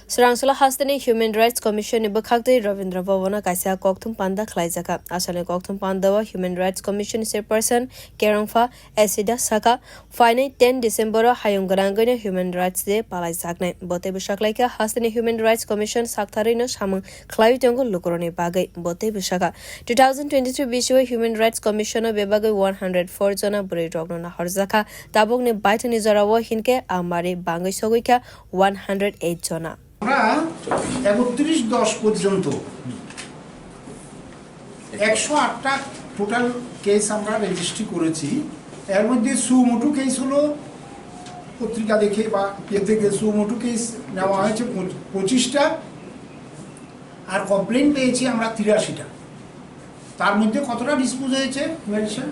Surangsala Hastani Human Rights Commission ni Bakhakte Ravindra Bhavana kaisa kokthum panda khlaijaka asale kokthum panda wa Human Rights Commission chairperson Kerangfa Asida Saka Fine 10 December hayunggarangane Human Rights Day palai saknai bote bishaklaika Hastani Human Rights Commission saktarino samung khlaitongo lukorone bagai bote bishaka 2023 biswa Human Rights Commission bebagai 104 jona buri rogno na harjaka tabokne baitani jarawo hinke amari bangai sogoika 108 jona আমরা 31/10 পর্যন্ত 108টা total case আমরা registry করেছি এর মধ্যে suo motu case হলো পত্রিকা দেখে বা ইয়ে থেকে সুমোটো কেস নেওয়া হয়েছে 25টা আর কমপ্লেইন পেয়েছি আমরা 83টা তার মধ্যে কতটা ডিসপোজ হয়েছে মেডিসিন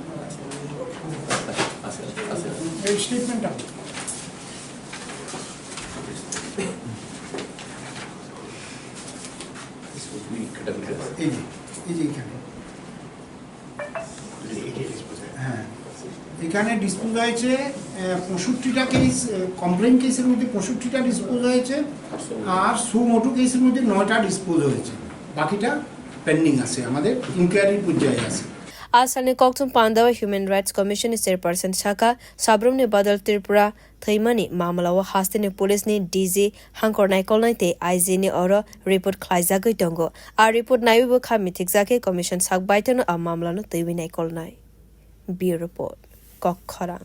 এই স্টেটমেন্টটা এখানে ডিসপোজ হয়েছে 65টা কেস কমপ্লেইন কেসের মধ্যে 65টা ডিসপোজ হয়েছে আর সুমোটো কেসের মধ্যে 9টা ডিসপোজ হয়েছে বাকিটা পেন্ডিং আছে আমাদের ইনকোয়ারি পর্যায়ে আছে Asane kokthum panda wa Human Rights Commission chairperson Shaka Sabrum ne badal Tripura Thaimani mamala wa Hastani police ni DG hangkor naikol naite IJ ni oro report khlaiza goi tongo a report naibu kha mithik jake commission sak baitano a mamla no teiwi naikol nai B report kokthum